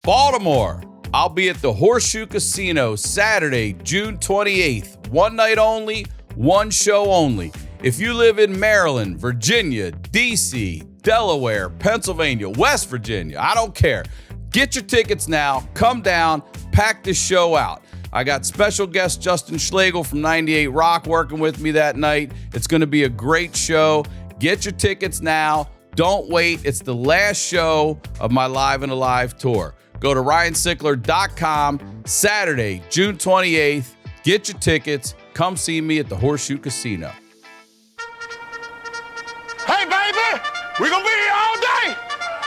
Baltimore, I'll be at the Horseshoe Casino Saturday, June 28th. One night only, one show only. If you live in Maryland, Virginia, D.C., Delaware, Pennsylvania, West Virginia, I don't care. Get your tickets now. Come down. Pack this show out. I got special guest Justin Schlegel from 98 Rock working with me that night. It's going to be a great show. Get your tickets now. Don't wait. It's the last show of my Live and Alive tour. Go to RyanSickler.com Saturday, June 28th. Get your tickets. Come see me at the Horseshoe Casino. Hey, baby! We're going to be here all day!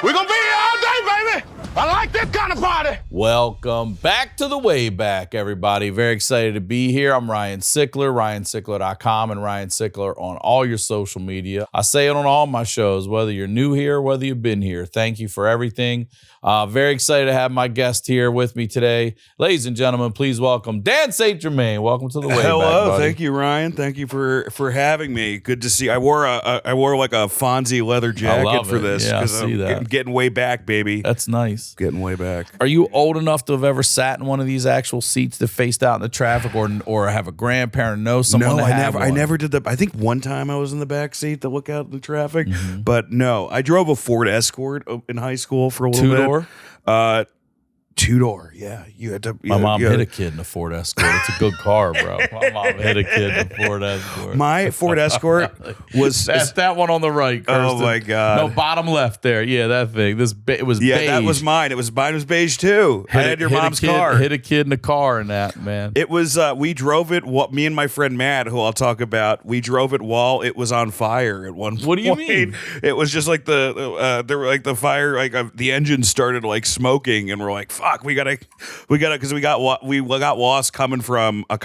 We're going to be here all day, baby! I like this kind of party! Welcome back to the Wayback, everybody. Very excited to be here. I'm Ryan Sickler, RyanSickler.com, and Ryan Sickler on all your social media. I say it on all my shows, whether you're new here, whether you've been here. Thank you for everything. Very excited to have my guest here with me today. Ladies and gentlemen, please welcome Dan St. Germain. Welcome to the Wayback. Hello, buddy. Thank you, Ryan. Thank you for having me. Good to see. I wore like a Fonzie leather jacket for this because I'm getting way back, baby. That's nice. Getting way back. Are you old enough to have ever sat in one of these actual seats that faced out in the traffic, or have a grandparent know someone? No, that I never did that. I think one time I was in the back seat to look out in the traffic, but no, I drove a Ford Escort in high school for a little bit. Two-door? Two-door, yeah. You had to. My mom hit a kid in a Ford Escort. It's a good car, bro. My mom hit a kid in a Ford Escort. My Ford Escort was that one on the right. Kirsten. Oh my god! No, bottom left there. Yeah, that thing. It was beige. That was mine. Mine was beige too. I had your mom's car. Hit a kid in the car in that, man. It was. We drove it. Me and my friend Matt, who I'll talk about, we drove it while it was on fire at one point. What do you mean? It was just like there were like the fire, like the engine started like smoking, and we're like, fuck, we gotta, because we got lost coming from a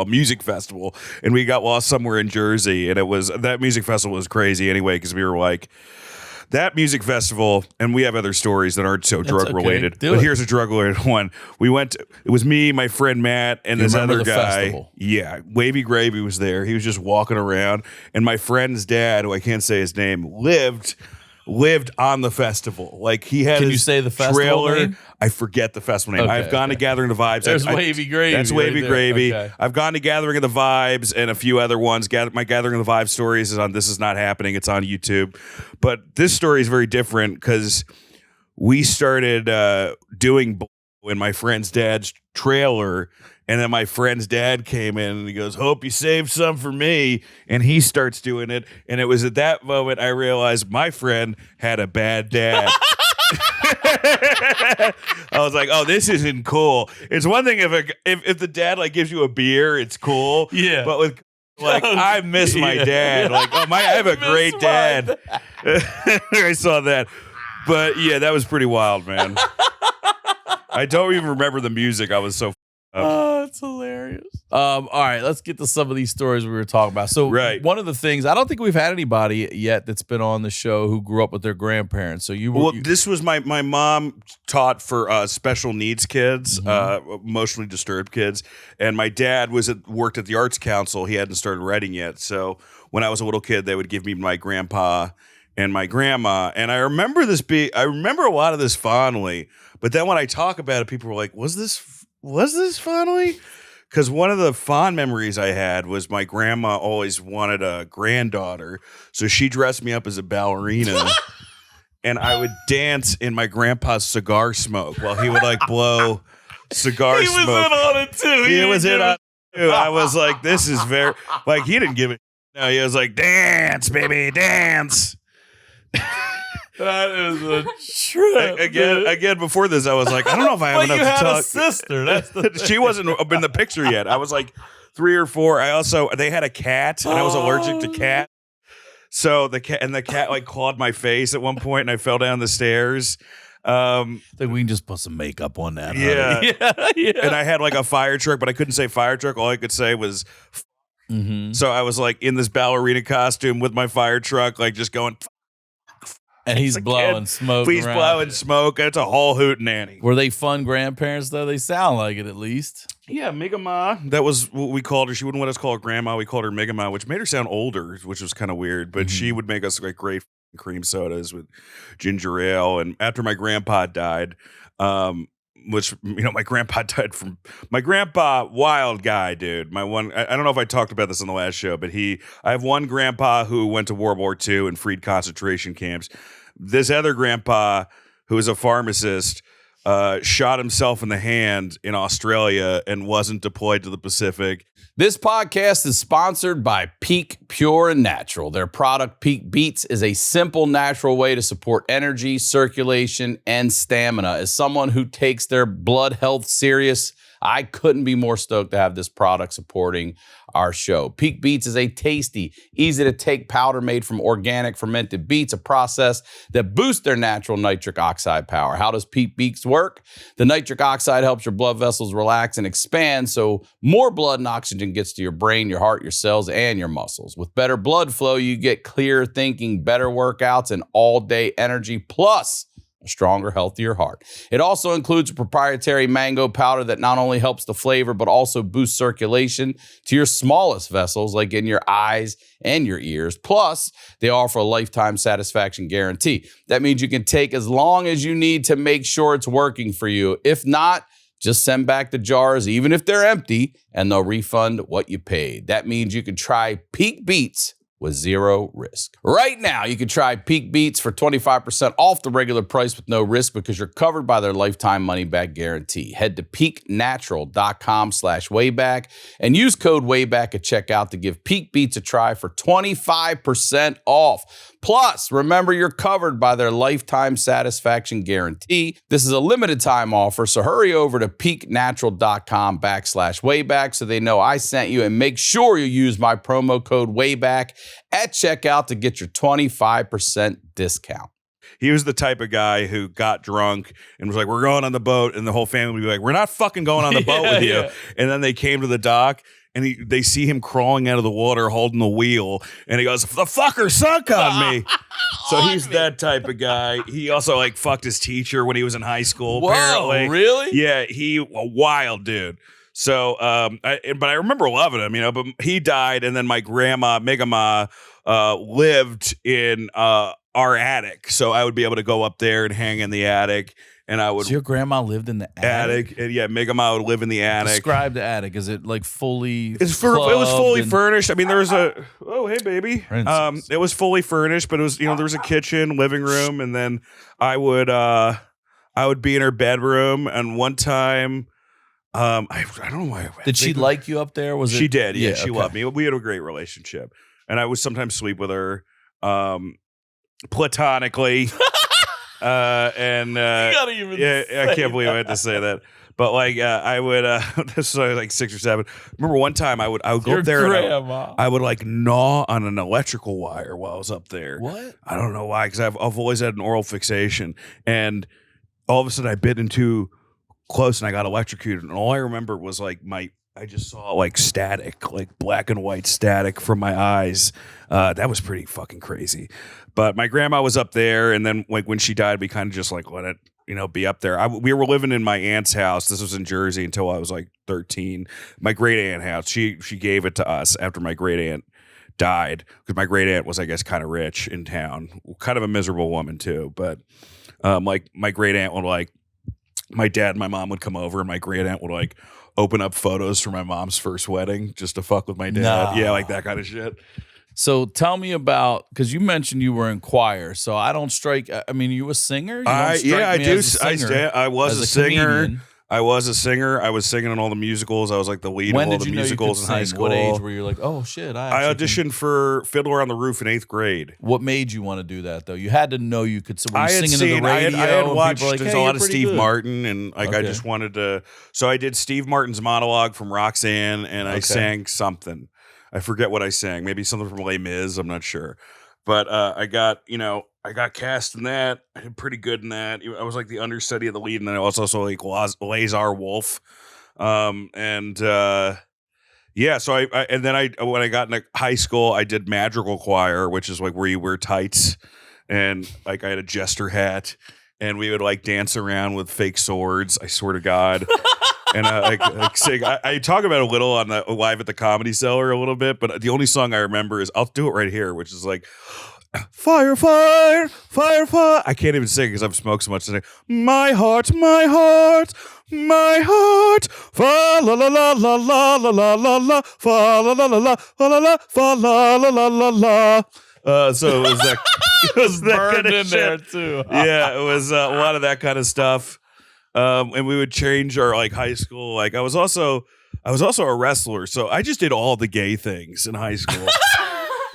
music festival, and we got lost somewhere in Jersey, and that music festival was crazy anyway, because we were like, that music festival, and we have other stories that aren't so drug related, but here's a drug related one. It was me, my friend Matt, and this other guy. Festival? Yeah, Wavy Gravy was there. He was just walking around, and my friend's dad, who I can't say his name, lived on the festival. Like he had. Can you say the festival trailer name? I forget the festival name. Okay, I've gone to Gathering of the Vibes. There's Wavy Gravy. That's Wavy right Gravy. Okay. I've gone to Gathering of the Vibes and a few other ones. My Gathering of the Vibes stories is on This Is Not Happening. It's on YouTube. But this story is very different because we started doing in my friend's dad's trailer, and then my friend's dad came in and he goes, "Hope you saved some for me," and he starts doing it, and it was at that moment I realized my friend had a bad dad. I was like, "Oh, this isn't cool." It's one thing if the dad like gives you a beer, it's cool. Yeah, but with like I miss my dad. Like, I have a great dad. I saw that, but yeah, that was pretty wild, man. I don't even remember the music. I was so. Oh, it's hilarious. All right, let's get to some of these stories we were talking about. So, one of the things, I don't think we've had anybody yet that's been on the show who grew up with their grandparents. So this was my mom taught for special needs kids, emotionally disturbed kids, and my dad worked at the Arts Council. He hadn't started writing yet, so when I was a little kid, they would give me my grandpa and my grandma, and I remember a lot of this fondly. But then when I talk about it, people were like, Was this fondly? Because one of the fond memories I had was my grandma always wanted a granddaughter, so she dressed me up as a ballerina, and I would dance in my grandpa's cigar smoke while he would like blow cigar smoke. He was in on it too. He was in on it too. I was like, this is very like he didn't give it. No, he was like, dance, baby, dance. That is a trip. Again, before this, I was like, I don't know if I have enough to talk. You had a sister. That's she wasn't in the picture yet. I was like 3 or 4. They had a cat, and I was allergic to cat. So the cat like clawed my face at one point, and I fell down the stairs. I think we can just put some makeup on that. Yeah. Yeah. And I had like a fire truck, but I couldn't say fire truck. All I could say was. So I was like in this ballerina costume with my fire truck, like just going. And he's blowing smoke. He's blowing smoke. It's a whole hootenanny. Were they fun grandparents, though? They sound like it, at least. Yeah, Mega Ma. That was what we called her. She wouldn't let us call her grandma. We called her Mega Ma, which made her sound older, which was kind of weird. But she would make us like great cream sodas with ginger ale. And after my grandpa died, which, my grandpa died from my grandpa, wild guy, dude. I don't know if I talked about this in the last show, but I have one grandpa who went to World War II and freed concentration camps. This other grandpa, who is a pharmacist, shot himself in the hand in Australia and wasn't deployed to the Pacific. This podcast is sponsored by Peak Pure and Natural. Their product, Peak Beats, is a simple, natural way to support energy, circulation, and stamina. As someone who takes their blood health serious, I couldn't be more stoked to have this product supporting our show. Peak Beats is a tasty, easy-to-take powder made from organic fermented beets, a process that boosts their natural nitric oxide power. How does Peak Beats work? The nitric oxide helps your blood vessels relax and expand, so more blood and oxygen gets to your brain, your heart, your cells, and your muscles. With better blood flow, you get clearer thinking, better workouts, and all-day energy, plus a stronger, healthier heart. It also includes a proprietary mango powder that not only helps the flavor, but also boosts circulation to your smallest vessels, like in your eyes and your ears. Plus, they offer a lifetime satisfaction guarantee. That means you can take as long as you need to make sure it's working for you. If not, just send back the jars, even if they're empty, and they'll refund what you paid. That means you can try Peak Beats with zero risk. Right now, you can try Peak Beats for 25% off the regular price with no risk because you're covered by their lifetime money-back guarantee. Head to peaknatural.com/wayback and use code WAYBACK at checkout to give Peak Beats a try for 25% off. Plus, remember you're covered by their lifetime satisfaction guarantee. This is a limited time offer, so hurry over to peaknatural.com/wayback so they know I sent you, and make sure you use my promo code WAYBACK at checkout to get your 25% discount. He was the type of guy who got drunk and was like, we're going on the boat. And the whole family would be like, we're not fucking going on the boat with you. And then they came to the dock and they see him crawling out of the water holding the wheel. And he goes, the fucker sunk on me. So he's that type of guy. He also like fucked his teacher when he was in high school. Whoa, apparently. Really? Yeah, a wild dude. So, but I remember loving him, but he died. And then my grandma, Megama, lived in our attic. So I would be able to go up there and hang in the attic. And I would. So your grandma lived in the attic? And yeah, Megama would live in the attic. Describe the attic. Is it like fully? It was fully furnished. I mean, there was oh hey baby. It was fully furnished, but it was there was a kitchen, living room, and then I would be in her bedroom. And one time, I don't know why. Did she like you up there? She did. Yeah, she loved me. We had a great relationship, and I would sometimes sleep with her, platonically. And gotta even I can't believe I had to say that. But like I would this was like 6 or 7. Remember one time I would go up there and I would like gnaw on an electrical wire while I was up there. What? I don't know why, because I've always had an oral fixation, and all of a sudden I bit in too close and I got electrocuted, and all I remember was like I just saw like static, like black and white static from my eyes. That was pretty fucking crazy. But my grandma was up there, and then like when she died, we kind of just like let it, be up there. We were living in my aunt's house. This was in Jersey until I was like 13. My great aunt house. She gave it to us after my great aunt died, because my great aunt was, I guess, kind of rich in town, kind of a miserable woman too. But like my great aunt would like, my dad and my mom would come over, and my great aunt would like open up photos from my mom's first wedding just to fuck with my dad. No. Yeah, like that kind of shit. So tell me about, because you mentioned you were in choir. So I don't strike. I mean, you a singer? You don't strike I me do. as a singer, I was as a singer. comedian. I was a singer. I was singing in all the musicals. I was like the lead When of all did the you know you musicals could in high sing? school. What age were you like, oh shit? I auditioned for Fiddler on the Roof in 8th grade. What made you want to do that though? You had to know you could. So were you I had singing seen, to the radio? I had and watched people were like, there's hey, a lot you're of pretty Steve good. Martin, and like I Okay. just wanted to. So I did Steve Martin's monologue from Roxanne, and I sang something. I forget what I sang. Maybe something from Les Mis. I'm not sure. But I got cast in that. I did pretty good in that. I was like the understudy of the lead, and then I was also like Lazar Wolf. Yeah, so I and then when I got into high school, I did madrigal choir, which is like where you wear tights, and like I had a jester hat, and we would like dance around with fake swords. I swear to God. And like sing. I talk about it a little on the live at the Comedy Cellar a little bit, but the only song I remember is, I'll do it right here, which is like, fire, fire, fire, fire. I can't even sing because I've smoked so much today. My heart, my heart, my heart. Fa la la la la la la la la la. Fa la la la la la la la. Fa la la la la la. So it was that. It was that Burned kind of in shit. there too. Yeah, it was a lot of that kind of stuff. And we would change our like high school. Like I was also a wrestler, so I just did all the gay things in high school.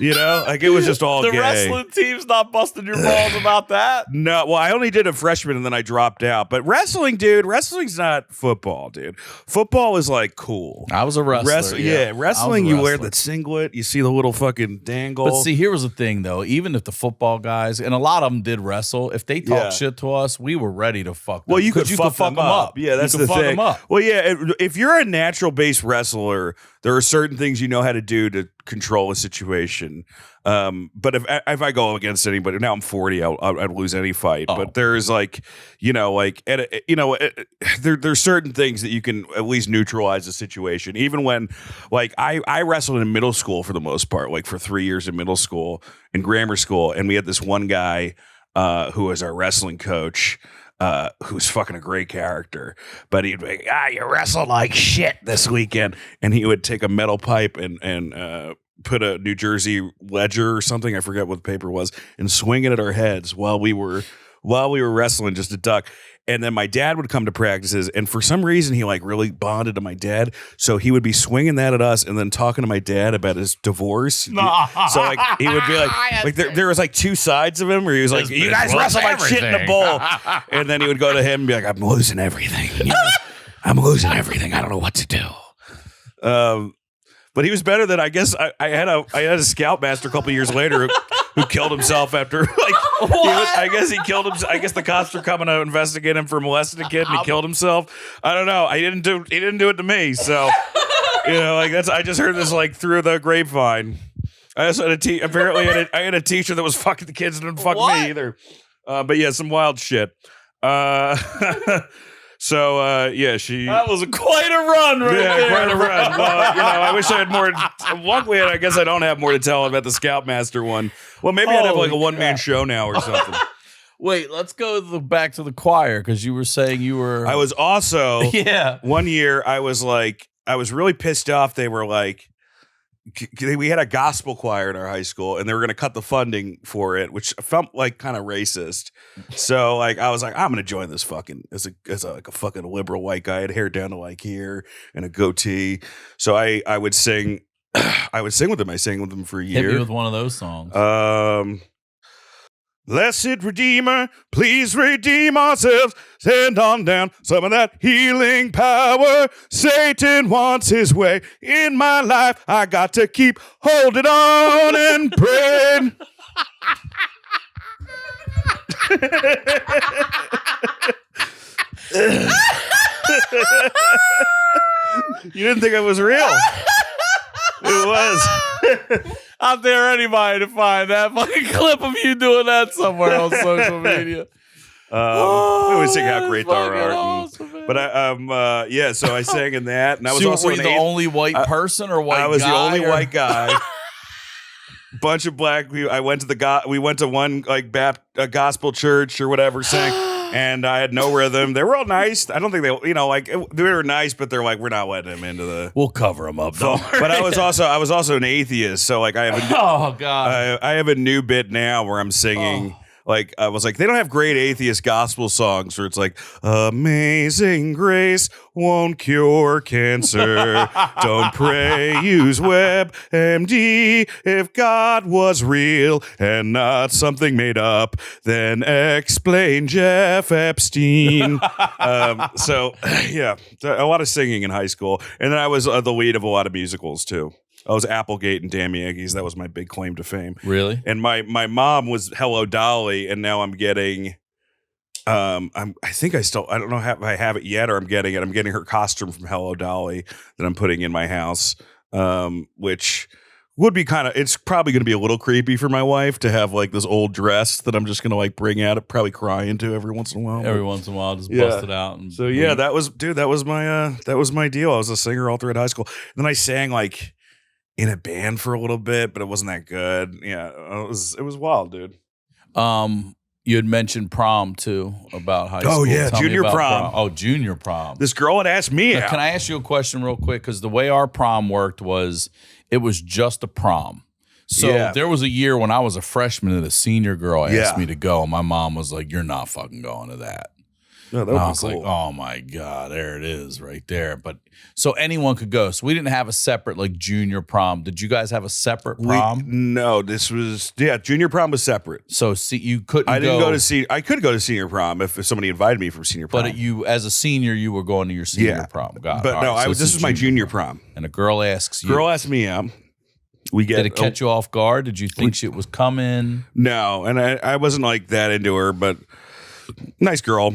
You know, like it was just all The gay. wrestling team's not busting your balls about that. No, well, I only did a freshman and then I dropped out. But wrestling, dude, wrestling's not football, dude. Football is like cool. I was a wrestler. Yeah, wrestling, I was a you wear wrestler. the singlet, you see the little fucking dangle. But see, here was the thing, though. Even if the football guys, and a lot of them did wrestle, if they talk Yeah. shit to us, we were ready to fuck them. Well, you could 'Cause fuck them up. Yeah, that's you could the fuck thing. them up. Well, yeah, if you're a natural based wrestler, there are certain things you know how to do to control a situation. But if I go against anybody now, I'm 40, I'd lose any fight. Oh. But there's like, there's certain things that you can at least neutralize the situation. Even when, like, I wrestled in middle school for the most part, like for 3 years in middle school and grammar school, and we had this one guy who was our wrestling coach. Who's fucking a great character, but he'd be like, you wrestled like shit this weekend, and he would take a metal pipe and put a New Jersey ledger or something, I forget what the paper was, and swing it at our heads while we were wrestling just a duck. And then my dad would come to practices, and for some reason he like really bonded to my dad, so he would be swinging that at us and then talking to my dad about his divorce. So like he would be like there was like two sides of him where he was like, you guys wrestle like shit in a bowl, and then he would go to him and be like, I'm losing everything. You know? I'm losing everything. I don't know what to do. But he was better than, I guess. I had a scoutmaster a couple years later who killed himself after like I guess he killed him. I guess the cops were coming to investigate him for molesting a kid, and he killed himself. I don't know. He didn't do it to me. So like I just heard this like through the grapevine. I also had apparently I had a teacher that was fucking the kids and didn't fuck me either. But yeah, some wild shit. So she. That was quite a run, right there. Quite a run. Well, I wish I had more. Luckily, I guess I don't have more to tell about the Scoutmaster one. Well, maybe I'd have like a one-man show now or something. Wait, let's go back to the choir because you were saying you were. I was also 1 year. I was really pissed off. They were like, we had a gospel choir in our high school, and they were going to cut the funding for it, which felt like kind of racist. So like I was like, I'm going to join this fucking as a fucking liberal white guy. I had hair down to like here and a goatee. So I would sing. I would sing with them. I sang with them for a year. Hit me with one of those songs. Blessed Redeemer, please redeem ourselves. Send on down some of that healing power. Satan wants his way in my life. I got to keep holding on and praying. You didn't think it was real. It was. I dare anybody to find that fucking clip of you doing that somewhere on social media. We always sing how great thou art. Awesome, So I sang in that, and I was so also were you the only white person or white guy? I was the only or? white guy. Bunch of black people. I went to we went to one like gospel church or whatever, sang, and I had no rhythm. They were all nice. I don't think they were nice, but they're like, we're not letting them into the. We'll cover them up, though. But I was also an atheist, so like I have oh god, I have a new bit now where I'm singing. Like I was like, they don't have great atheist gospel songs where it's like, amazing grace won't cure cancer. Don't pray, use WebMD. If God was real and not something made up, then explain Jeff Epstein. So yeah, a lot of singing in high school. And then I was the lead of a lot of musicals too. I was Applegate and Damn Yankees. That was my big claim to fame. Really? And my mom was Hello Dolly, and now I'm getting. I don't know if I have it yet, or I'm getting it. I'm getting her costume from Hello Dolly that I'm putting in my house, which would be it's probably going to be a little creepy for my wife to have like this old dress that I'm just going to like bring out, probably cry into every once in a while. Every once in a while, just bust it out. And so yeah, that was my deal. I was a singer all throughout high school. And then I sang like in a band for a little bit, but it wasn't that good. Yeah, it was wild, dude. You had mentioned prom too, about high school. Oh yeah, Tell me junior about prom. Oh, junior prom. This girl had asked me Now, out. can I ask you a question real quick? Because the way our prom worked was it was just a prom. So Yeah. there was a year when I was a freshman and a senior girl asked Yeah. me to go. And my mom was like, "You're not fucking going to that." No, that And I would was be like, cool. "Oh my God, there it is right there." But so anyone could go. So we didn't have a separate like junior prom. Did you guys have a separate prom? No, this was junior prom was separate. So see, you couldn't. I didn't go to I could go to senior prom if somebody invited me from senior prom. But you, as a senior, you were going to your senior Yeah. prom. Got it. But All no, right, so this is my junior prom. And a girl asks you. Girl asked me out. We get Did it catch you off guard? Did you think shit was coming? No, and I wasn't like that into her, but nice girl.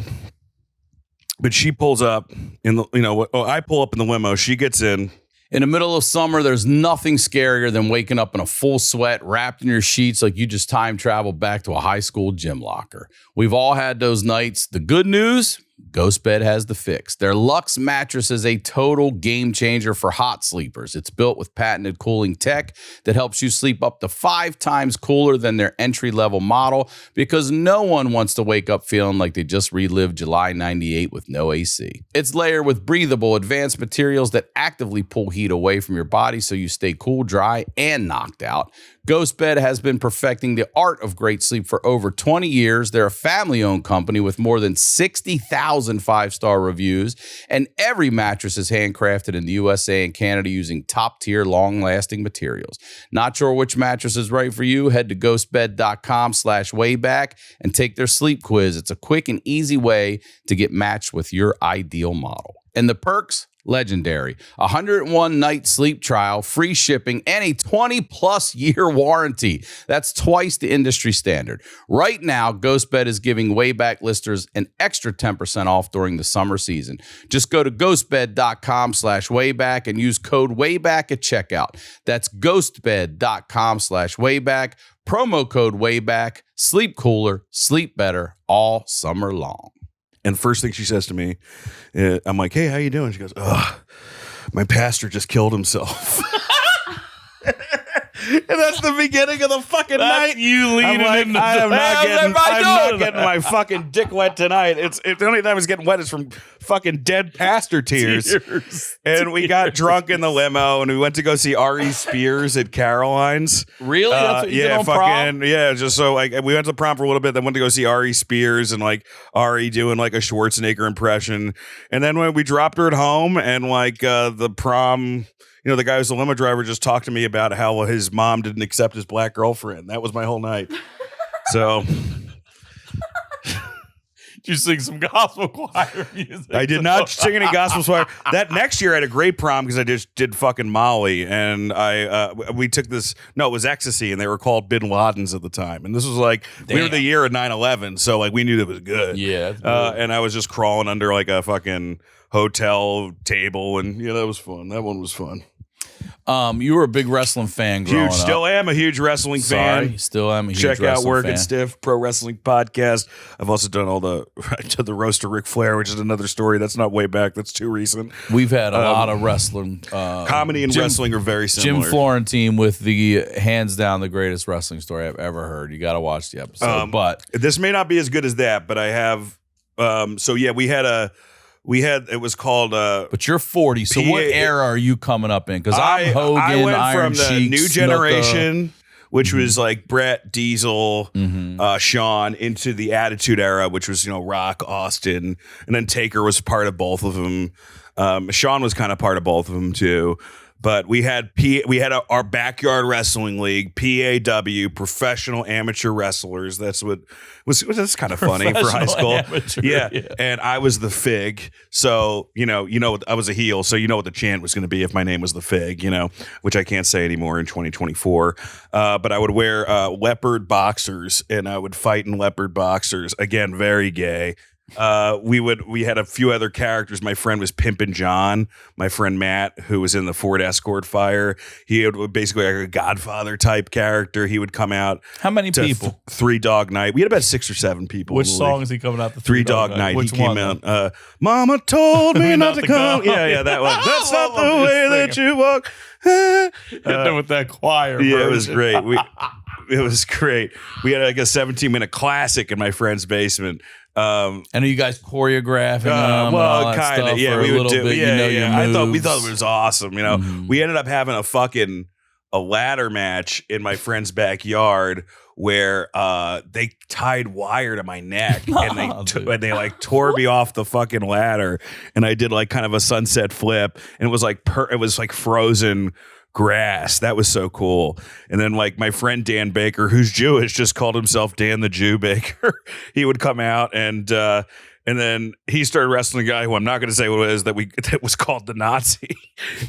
But she pulls up in the I pull up in the limo. She gets in. In the middle of summer, there's nothing scarier than waking up in a full sweat, wrapped in your sheets like you just time traveled back to a high school gym locker. We've all had those nights. The good news, GhostBed has the fix. Their Luxe mattress is a total game changer for hot sleepers. It's built with patented cooling tech that helps you sleep up to 5 times cooler than their entry-level model because no one wants to wake up feeling like they just relived July 98 with no AC. It's layered with breathable, advanced materials that actively pull heat away from your body so you stay cool, dry, and knocked out. GhostBed has been perfecting the art of great sleep for over 20 years. They're a family-owned company with more than 60,000 five-star reviews, and every mattress is handcrafted in the USA and Canada using top-tier, long-lasting materials. Not sure which mattress is right for you? Head to ghostbed.com/wayback and take their sleep quiz. It's a quick and easy way to get matched with your ideal model. And the perks? Legendary. 101 night sleep trial, free shipping, and a 20-plus year warranty. That's twice the industry standard. Right now, GhostBed is giving Wayback listeners an extra 10% off during the summer season. Just go to ghostbed.com/wayback and use code WAYBACK at checkout. That's ghostbed.com/wayback. Promo code WAYBACK. Sleep cooler, sleep better all summer long. And first thing she says to me, I'm like, "Hey, how you doing?" She goes, "Ugh, my pastor just killed himself." And that's the beginning of the fucking night. You leaning I'm like, I'm not getting my fucking dick wet tonight. It's the only time it's getting wet is from fucking dead pastor tears. And we got drunk in the limo and we went to go see Ari Spears at Caroline's. Really? That's what you did on prom? Just so like we went to prom for a little bit, then went to go see Ari Spears and like Ari doing like a Schwarzenegger impression. And then when we dropped her at home and like the prom, the guy who's the limo driver just talked to me about how his mom didn't accept his black girlfriend. That was my whole night. So Did you sing some gospel choir music? I did not sing any gospel choir. That next year I had a great prom because I just did fucking Molly, and we took this. No, it was ecstasy, and they were called Bin Ladens at the time. And this was like we were the year of 9/11, so like we knew that was good. Yeah, and I was just crawling under like a fucking hotel table, and that was fun. That one was fun. You were a big wrestling fan growing up. Still am a huge wrestling fan. Still am a huge Check out wrestling Work fan. and Stiff Pro Wrestling Podcast. I've also done all the to the roast of Ric Flair, which is another story. That's not way back. That's too recent. We've had a lot of wrestling. Comedy and wrestling are very similar. Jim Florentine with the hands down the greatest wrestling story I've ever heard. You got to watch the episode. But this may not be as good as that, but I have. It was called. But you're 40, so what era are you coming up in? Because I'm Hogan, I went Iron from the Sheik, new Snuka. generation, which was like Brett, Diesel, Shawn, into the Attitude Era, which was Rock, Austin, and then Taker was part of both of them. Shawn was kind of part of both of them too. But we had our backyard wrestling league, PAW, professional amateur wrestlers. That's kind of funny for high school. Amateur, yeah. And I was the Fig. So, I was a heel. So, what the chant was going to be if my name was the Fig, which I can't say anymore in 2024. But I would wear leopard boxers and I would fight in leopard boxers. Again, very gay. we had a few other characters. My friend was Pimpin' John. My friend Matt, who was in the Ford Escort fire, he had basically like a Godfather type character. He would come out. How many people? Three Dog Night. We had about 6 or 7 people. Which song is he coming out? The Three Dog Night. Which he came one, out. Mama told me not to come. Yeah, that one. That's not the way that you walk. With that choir. Yeah, it was great. It was great. We had like a 17-minute classic in my friend's basement. And are you guys choreographing them? Well, kind of. Yeah, we would do. Bit, we thought it was awesome. We ended up having a ladder match in my friend's backyard where they tied wire to my neck and they like tore me off the fucking ladder, and I did like kind of a sunset flip, and it was like frozen grass. That was so cool. And then like my friend Dan Baker, who's Jewish, just called himself Dan the Jew Baker. He would come out and then he started wrestling a guy who I'm not going to say what it is that was called the Nazi,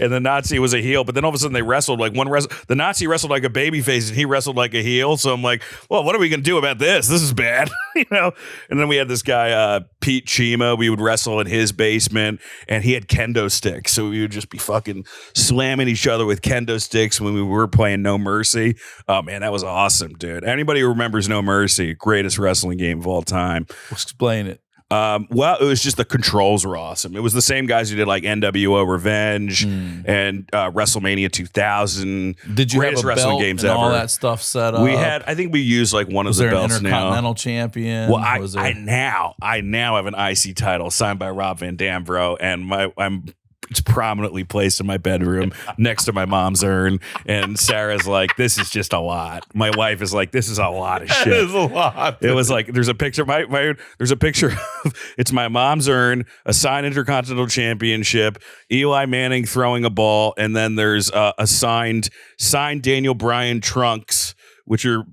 and the Nazi was a heel. But then all of a sudden they wrestled like the Nazi wrestled like a babyface and he wrestled like a heel. So I'm like, well, what are we going to do about this? This is bad, And then we had this guy Pete Chima. We would wrestle in his basement, and he had kendo sticks, so we would just be fucking slamming each other with kendo sticks when we were playing No Mercy. Oh man, that was awesome, dude. Anybody who remembers No Mercy, greatest wrestling game of all time. Explain it. Well, it was just the controls were awesome. It was the same guys who did like NWO Revenge and WrestleMania 2000. Did you greatest have a wrestling belt games and ever. all that stuff set up? We had, I think we used like one was of the there belts an Intercontinental now. Champion? Well, I now have an IC title signed by Rob Van Dam, bro, and it's prominently placed in my bedroom next to my mom's urn. And Sarah's like, this is just a lot. My wife is like, this is a lot of shit. It is a lot. It was like, there's a picture. There's a picture of it's my mom's urn, a signed Intercontinental Championship, Eli Manning throwing a ball, and then there's a signed Daniel Bryan trunks, which are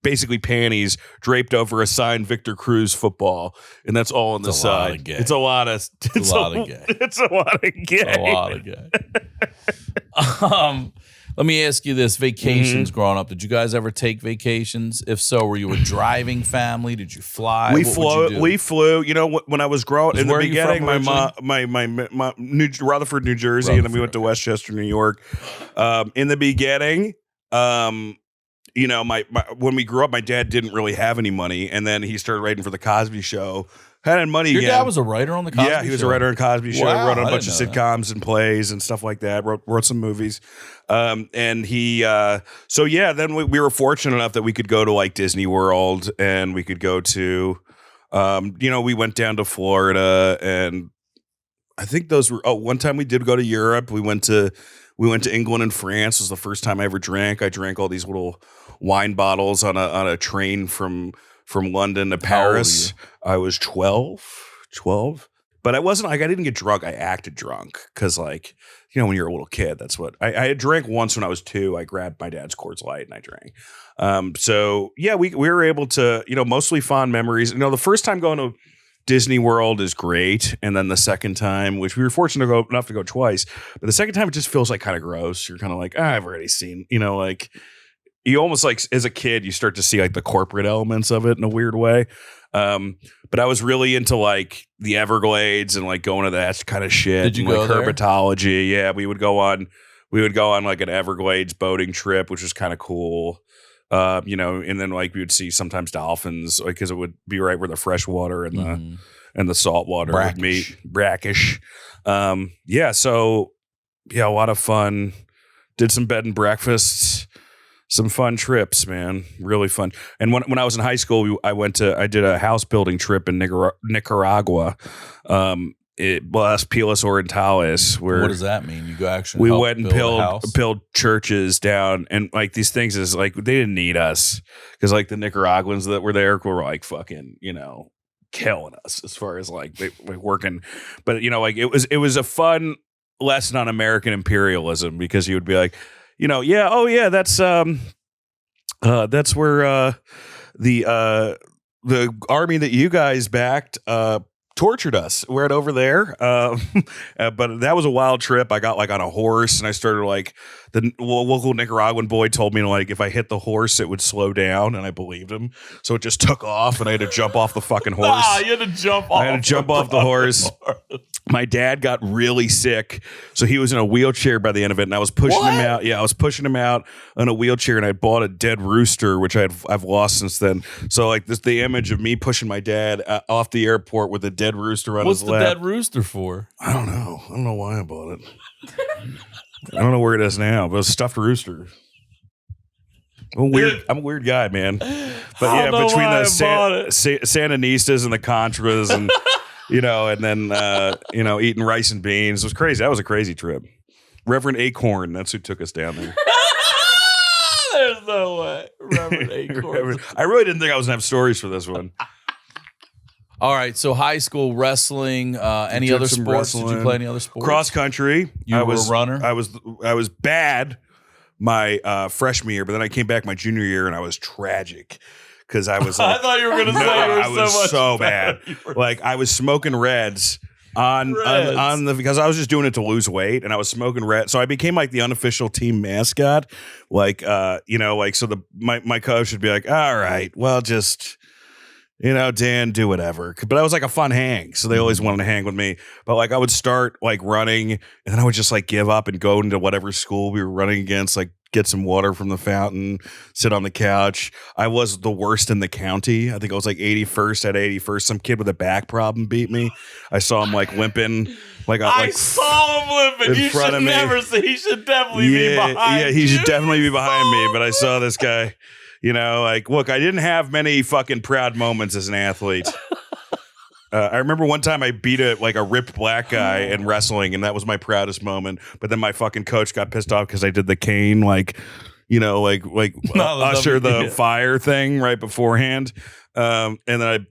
basically panties draped over a signed Victor Cruz football, and that's all on the side. It's a lot of gay. It's a lot of gay. Let me ask you this: vacations growing up, did you guys ever take vacations? If so, were you a driving family? Did you fly? We flew. When I was growing in the beginning, my mom, Rutherford, New Jersey, and then we went to Westchester, New York. In the beginning, when we grew up, my dad didn't really have any money, and then he started writing for the Cosby Show. Had money Your again. dad was a writer on the Cosby Show? Yeah, he was a writer on Cosby Show. Wow, Wrote on a bunch of didn't know sitcoms and plays and stuff like that. Wrote some movies. And he, so yeah, then we were fortunate enough that we could go to like Disney World, and we could go to, we went down to Florida, and I think those were, one time we did go to Europe. We went to England and France. It was the first time I ever drank. I drank all these little wine bottles on a train from London to Paris. I was 12, but I wasn't like, I didn't get drunk. I acted drunk because when you're a little kid, that's what I had drank once when I was 2. I grabbed my dad's Coors Light and I drank. So yeah, we were able to, mostly fond memories. The first time going to Disney World is great, and then the second time, which we were fortunate enough to go twice, but the second time it just feels like kind of gross. You're kind of like, I've already seen, you almost like as a kid, you start to see like the corporate elements of it in a weird way. But I was really into like the Everglades and like going to that kind of shit. Did you and, go like there? Herpetology? Yeah, we would go on like an Everglades boating trip, which was kind of cool. And then like we would see sometimes dolphins, like because it would be right where the fresh water and the salt water would meet. Brackish. So a lot of fun. Did some bed and breakfasts. Some fun trips, man. Really fun. And when I was in high school, I did a house building trip in Nicaragua. Las Pilas Orientales. What does that mean? You go actually? We went and build churches down, and like these things is like they didn't need us because like the Nicaraguans that were there were like fucking killing us as far as like they working. But it was a fun lesson on American imperialism because you would be like. That's where the army that you guys backed tortured us. We're at over there. But that was a wild trip. I got like on a horse and I started like the local Nicaraguan boy told me like if I hit the horse, it would slow down. And I believed him. So it just took off and I had to jump off the fucking horse. You had to jump off. I had to jump off the horse. My dad got really sick, so he was in a wheelchair by the end of it, and I was pushing him out. Yeah, I was pushing him out in a wheelchair, and I bought a dead rooster, which I've lost since then. So like the image of me pushing my dad off the airport with a dead rooster on his lap. What's the dead rooster for? I don't know. I don't know why I bought it. I don't know where it is now, but it's a stuffed rooster. I'm a weird guy, man. But yeah, between the Sandinistas and the Contras and. And then, eating rice and beans. It was crazy. That was a crazy trip. Reverend Acorn, that's who took us down there. There's no way. Reverend Acorn. I really didn't think I was going to have stories for this one. All right, so high school wrestling, any other sports? Wrestling. Did you play any other sports? Cross country. You were a runner? I was bad my freshman year, but then I came back my junior year and I was tragic. Because I was like, I thought you were going to say I was so bad. Like I was smoking Reds on the because I was just doing it to lose weight, and I was smoking Reds. So I became like the unofficial team mascot. Like so my coach would be like, all right, well just Dan, do whatever. But I was like a fun hang, so they always wanted to hang with me. But like I would start like running, and then I would just like give up and go into whatever school we were running against, like. Get some water from the fountain, sit on the couch. I was the worst in the county. I think I was like 81st at 81st. Some kid with a back problem beat me. I saw him like limping. I saw him limping. You should never see. He should definitely be behind Yeah, he should definitely be behind me. But I saw this guy, look, I didn't have many fucking proud moments as an athlete. I remember one time I beat a ripped black guy in wrestling, and that was my proudest moment. But then my fucking coach got pissed off because I did the cane, usher the fire thing right beforehand. And then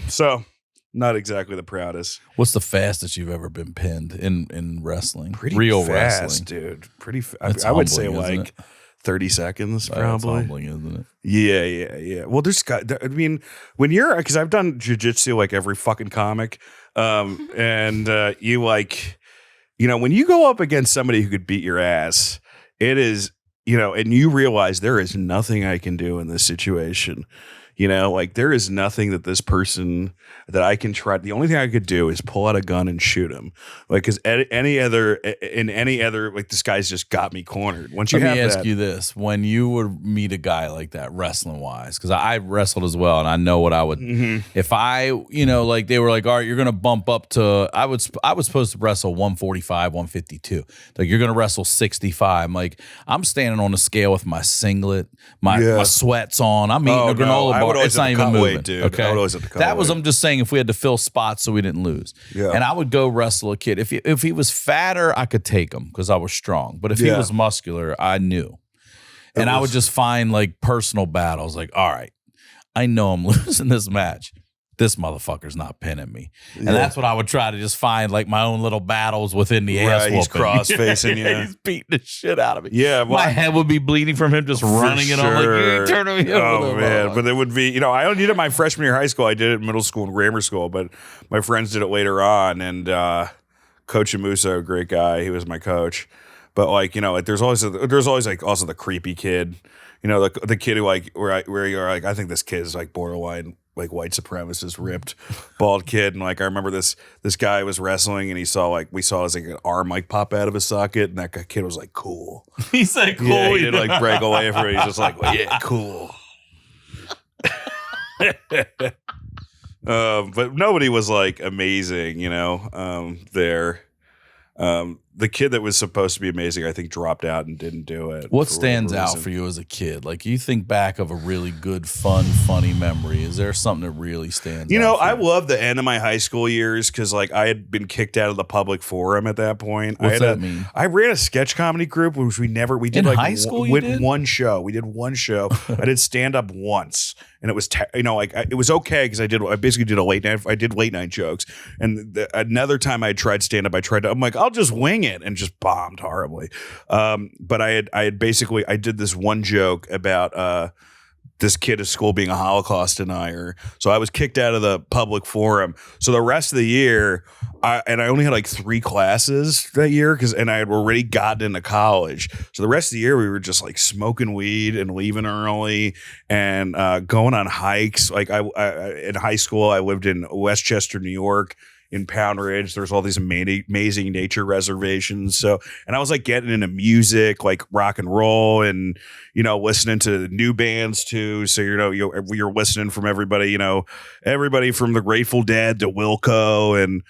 so not exactly the proudest. What's the fastest you've ever been pinned in wrestling? Pretty real fast, wrestling, dude. Pretty fast. I would say like 30 seconds, probably. That's humbling, isn't it? Yeah. Well, when you're, because I've done jiu-jitsu like every fucking comic, and you when you go up against somebody who could beat your ass, it is, and you realize there is nothing I can do in this situation. There is nothing that this person that I can try. The only thing I could do is pull out a gun and shoot him. Because any other, this guy's just got me cornered. Once you Let me ask you this: when you would meet a guy like that, wrestling wise, because I wrestled as well, and I know what I would. If I, they were like, all right, you're gonna bump up to. I was supposed to wrestle 145, 152. Like you're gonna wrestle 65. I'm standing on a scale with my singlet, my sweats on. I'm eating a granola bar. It's not even moving. Weight, dude. Okay, I would always have to cut that was. Weight. I'm just saying if we had to fill spots so we didn't lose. Yeah. And I would go wrestle a kid. If he was fatter, I could take him because I was strong. But if he was muscular, I knew. And I would just find like personal battles. Like, all right, I know I'm losing this match. This motherfucker's not pinning me. And that's what I would try to just find, like my own little battles within the ass whooping. He's cross-facing, He's beating the shit out of me. Yeah. Well, my head would be bleeding from him just running it on. Like, you ain't turning me over. Oh, man. But it would be, I only did it my freshman year of high school. I did it in middle school and grammar school, but my friends did it later on. And Coach Amuso, great guy. He was my coach. But there's always like also the creepy kid, the kid who where you're like, I think this kid is like borderline like white supremacist, ripped, bald kid. And I remember this guy was wrestling and we saw his like an arm like pop out of his socket, and that kid was like, cool. He said cool. Yeah, he did like break away from it. He's just like, well, yeah, cool. But nobody was like amazing, there. The kid that was supposed to be amazing, I think, dropped out and didn't do it. What stands out for you as a kid? Like, you think back of a really good, fun, funny memory. Is there something that really stands out? I love the end of my high school years because, I had been kicked out of the public forum at that point. What's that mean? I ran a sketch comedy group, which we did in high school. One show. We did one show. I did stand up once, and it was it was okay because I basically did a late night. I did late night jokes, and another time I tried stand up. I'm like, I'll just wing it, and just bombed horribly. But I did this one joke about this kid at school being a Holocaust denier. So I was kicked out of the public forum. So the rest of the year, I only had like 3 classes that year and I had already gotten into college. So the rest of the year we were just like smoking weed and leaving early and going on hikes. Like I in high school, I lived in Westchester, New York. In Pound Ridge, there's all these amazing nature reservations. So, and I was like getting into music, like rock and roll, and listening to new bands too. So you're listening from everybody, everybody from the Grateful Dead to Wilco, and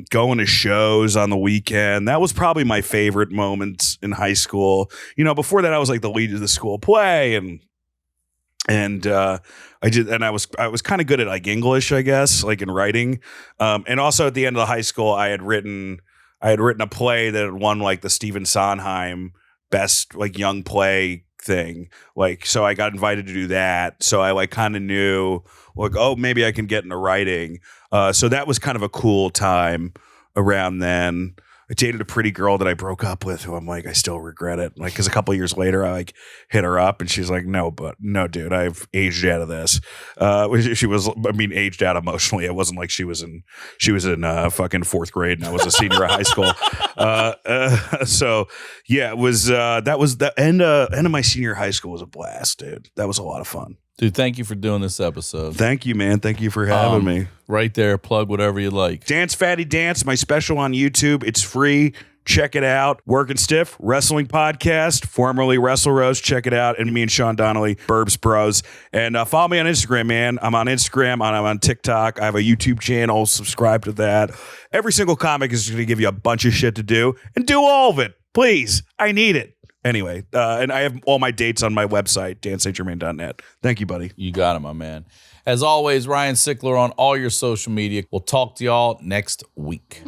going to shows on the weekend. That was probably my favorite moments in high school. Before that, I was like the lead of the school play, and I was kind of good at like English, I guess, like in writing. And also at the end of the high school, I had written a play that had won like the Stephen Sondheim best like young play thing. Like, so I got invited to do that. So I like kind of knew like, oh, maybe I can get into writing. So that was kind of a cool time around then. I dated a pretty girl that I broke up with who I'm like, I still regret it. Like, cause a couple years later, I like hit her up and she's like, no, dude, I've aged out of this. She was, aged out emotionally. It wasn't like she was in fucking 4th grade and I was a senior at high school. So yeah, it was, that was the end of my senior high school was a blast, dude. That was a lot of fun. Dude, thank you for doing this episode. Thank you, man. Thank you for having me. Right there, plug whatever you like. Dance Fatty Dance, my special on YouTube. It's free. Check it out. Working Stiff, wrestling podcast, formerly Wrestle Rose. Check it out. And me and Sean Donnelly, Burbs Bros. And follow me on Instagram, man. I'm on Instagram. I'm on TikTok. I have a YouTube channel. Subscribe to that. Every single comic is going to give you a bunch of shit to do. And do all of it. Please. I need it. Anyway, and I have all my dates on my website, danstgermain.net. Thank you, buddy. You got it, my man. As always, Ryan Sickler on all your social media. We'll talk to y'all next week.